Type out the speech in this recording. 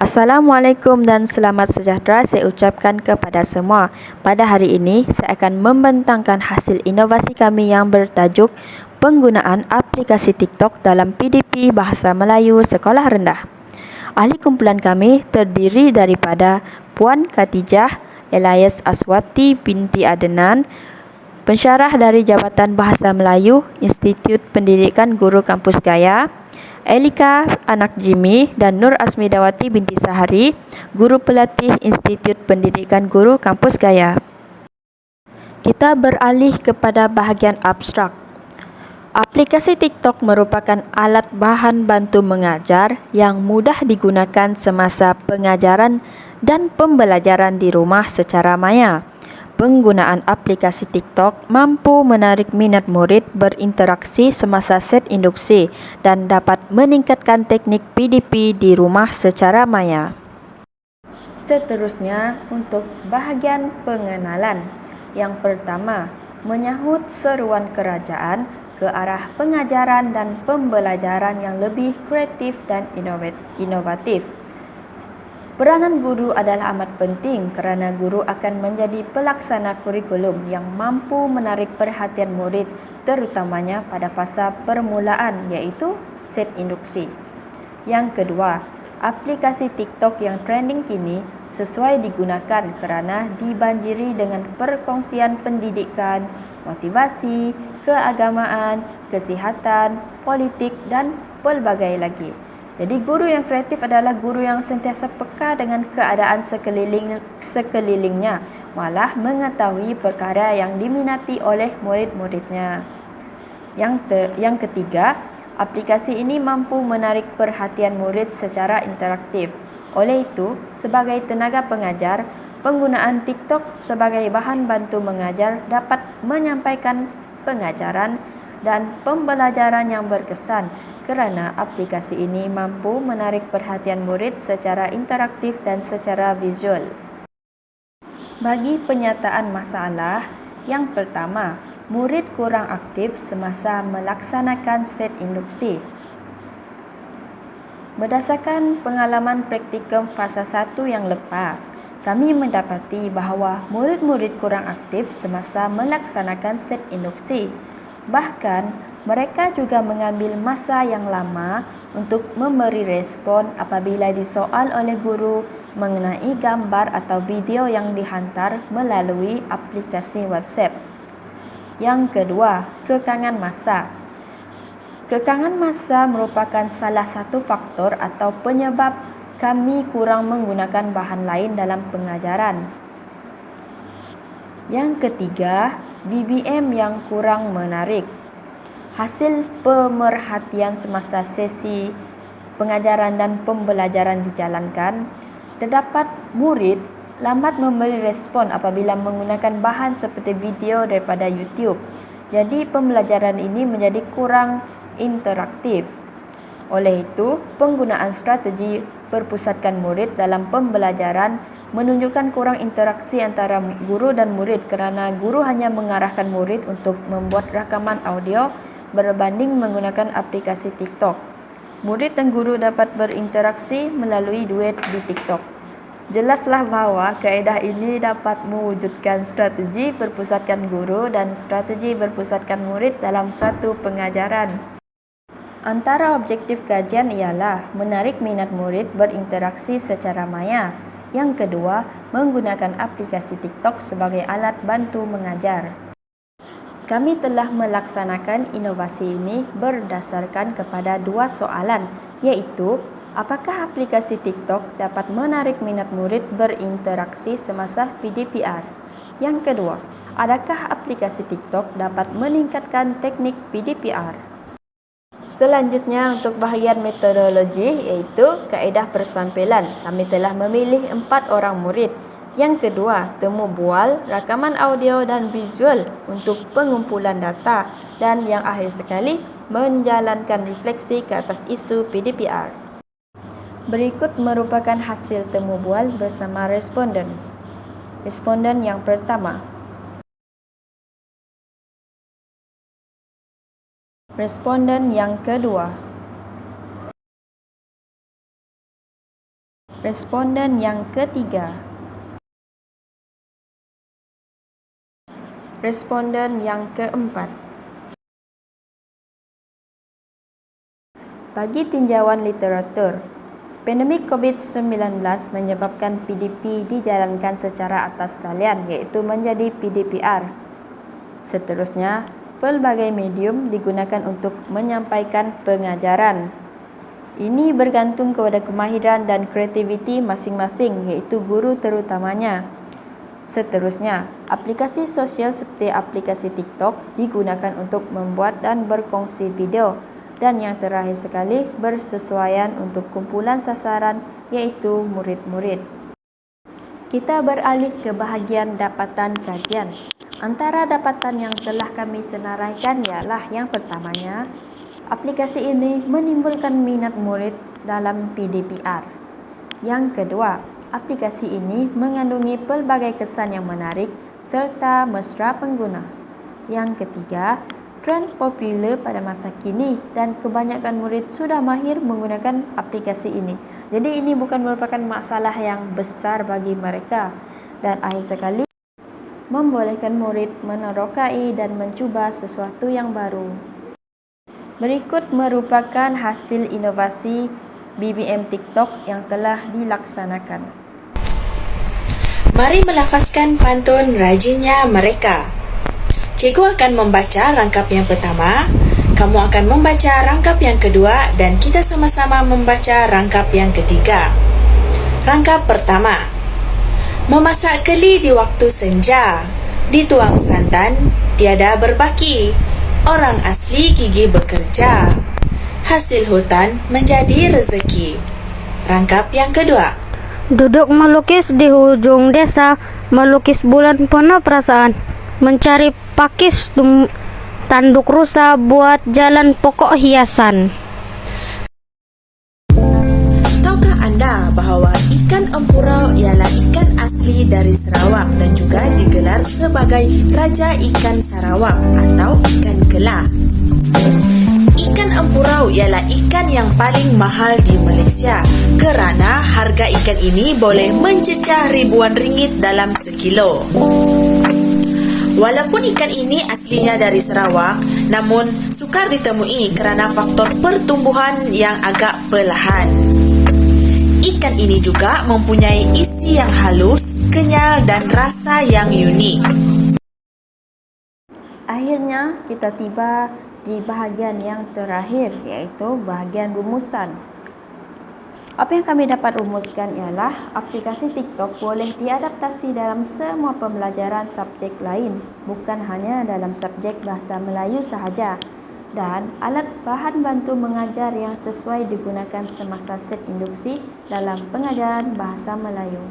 Assalamualaikum dan selamat sejahtera saya ucapkan kepada semua. Pada hari ini, saya akan membentangkan hasil inovasi kami yang bertajuk penggunaan aplikasi TikTok dalam PDP Bahasa Melayu Sekolah Rendah. Ahli kumpulan kami terdiri daripada Puan Khatijah Elias Aswati binti Adenan, pensyarah dari Jabatan Bahasa Melayu, Institut Pendidikan Guru Kampus Gaya, Elika anak Jimmy dan Nur Asmidawati binti Sahari, guru pelatih Institut Pendidikan Guru Kampus Gaya. Kita beralih kepada bahagian abstrak. Aplikasi TikTok merupakan alat bahan bantu mengajar yang mudah digunakan semasa pengajaran dan pembelajaran di rumah secara maya. Penggunaan aplikasi TikTok mampu menarik minat murid berinteraksi semasa set induksi dan dapat meningkatkan teknik PDP di rumah secara maya. Seterusnya, untuk bahagian pengenalan. Yang pertama, menyahut seruan kerajaan ke arah pengajaran dan pembelajaran yang lebih kreatif dan inovatif. Peranan guru adalah amat penting kerana guru akan menjadi pelaksana kurikulum yang mampu menarik perhatian murid terutamanya pada fasa permulaan iaitu set induksi. Yang kedua, aplikasi TikTok yang trending kini sesuai digunakan kerana dibanjiri dengan perkongsian pendidikan, motivasi, keagamaan, kesihatan, politik dan pelbagai lagi. Jadi guru yang kreatif adalah guru yang sentiasa peka dengan keadaan sekelilingnya, malah mengetahui perkara yang diminati oleh murid-muridnya. Yang ketiga, aplikasi ini mampu menarik perhatian murid secara interaktif. Oleh itu, sebagai tenaga pengajar, penggunaan TikTok sebagai bahan bantu mengajar dapat menyampaikan pengajaran dan pembelajaran yang berkesan kerana aplikasi ini mampu menarik perhatian murid secara interaktif dan secara visual. Bagi penyataan masalah, yang pertama, murid kurang aktif semasa melaksanakan set induksi. Berdasarkan pengalaman praktikum fasa 1 yang lepas, kami mendapati bahawa murid-murid kurang aktif semasa melaksanakan set induksi. Bahkan, mereka juga mengambil masa yang lama untuk memberi respon apabila disoal oleh guru mengenai gambar atau video yang dihantar melalui aplikasi WhatsApp. Yang kedua, kekangan masa. Kekangan masa merupakan salah satu faktor atau penyebab kami kurang menggunakan bahan lain dalam pengajaran. Yang ketiga, BBM yang kurang menarik. Hasil pemerhatian semasa sesi pengajaran dan pembelajaran dijalankan, terdapat murid lambat memberi respon apabila menggunakan bahan seperti video daripada YouTube. Jadi pembelajaran ini menjadi kurang interaktif. Oleh itu, penggunaan strategi berpusatkan murid dalam pembelajaran menunjukkan kurang interaksi antara guru dan murid kerana guru hanya mengarahkan murid untuk membuat rakaman audio berbanding menggunakan aplikasi TikTok. Murid dan guru dapat berinteraksi melalui duet di TikTok. Jelaslah bahawa kaedah ini dapat mewujudkan strategi berpusatkan guru dan strategi berpusatkan murid dalam suatu pengajaran. Antara objektif kajian ialah menarik minat murid berinteraksi secara maya. Yang kedua, menggunakan aplikasi TikTok sebagai alat bantu mengajar. Kami telah melaksanakan inovasi ini berdasarkan kepada dua soalan, iaitu apakah aplikasi TikTok dapat menarik minat murid berinteraksi semasa PDPR? Yang kedua, adakah aplikasi TikTok dapat meningkatkan teknik PDPR? Selanjutnya untuk bahagian metodologi iaitu kaedah persampilan. Kami telah memilih 4 orang murid. Yang kedua, temu bual, rakaman audio dan visual untuk pengumpulan data. Dan yang akhir sekali, menjalankan refleksi ke atas isu PDPR. Berikut merupakan hasil temu bual bersama responden. Responden yang pertama. Responden yang kedua. Responden yang ketiga. Responden yang keempat. Bagi tinjauan literatur, pandemik COVID-19 menyebabkan PDP dijalankan secara atas talian, iaitu menjadi PDPR. Seterusnya, pelbagai medium digunakan untuk menyampaikan pengajaran. Ini bergantung kepada kemahiran dan kreativiti masing-masing, iaitu guru terutamanya. Seterusnya, aplikasi sosial seperti aplikasi TikTok digunakan untuk membuat dan berkongsi video. Dan yang terakhir sekali, bersesuaian untuk kumpulan sasaran, iaitu murid-murid. Kita beralih ke bahagian dapatan kajian. Antara dapatan yang telah kami senaraikan ialah yang pertamanya, aplikasi ini menimbulkan minat murid dalam PDPR. Yang kedua, aplikasi ini mengandungi pelbagai kesan yang menarik serta mesra pengguna. Yang ketiga, trend popular pada masa kini dan kebanyakan murid sudah mahir menggunakan aplikasi ini. Jadi ini bukan merupakan masalah yang besar bagi mereka. Dan akhir sekali, membolehkan murid menerokai dan mencuba sesuatu yang baru. Berikut merupakan hasil inovasi BBM TikTok yang telah dilaksanakan. Mari melafazkan pantun rajinnya mereka. Cikgu akan membaca rangkap yang pertama, kamu akan membaca rangkap yang kedua dan kita sama-sama membaca rangkap yang ketiga. Rangkap pertama. Memasak keli di waktu senja, dituang santan, tiada berbaki. Orang asli gigi bekerja, hasil hutan menjadi rezeki. Rangkap yang kedua. Duduk melukis di ujung desa, melukis bulan penuh perasaan. Mencari pakis tanduk rusa buat jalan pokok hiasan. Tahukah anda bahawa ikan empurau ialah ikan asli dari Sarawak dan juga digelar sebagai Raja Ikan Sarawak atau ikan kelah? Ikan empurau ialah ikan yang paling mahal di Malaysia kerana harga ikan ini boleh mencecah ribuan ringgit dalam sekilo. Walaupun ikan ini aslinya dari Sarawak, namun sukar ditemui kerana faktor pertumbuhan yang agak perlahan. Ikan ini juga mempunyai isi yang halus, kenyal dan rasa yang unik. Akhirnya, kita tiba di bahagian yang terakhir, iaitu bahagian rumusan. Apa yang kami dapat rumuskan ialah aplikasi TikTok boleh diadaptasi dalam semua pembelajaran subjek lain, bukan hanya dalam subjek bahasa Melayu sahaja. Dan alat bahan bantu mengajar yang sesuai digunakan semasa set induksi dalam pengajaran bahasa Melayu.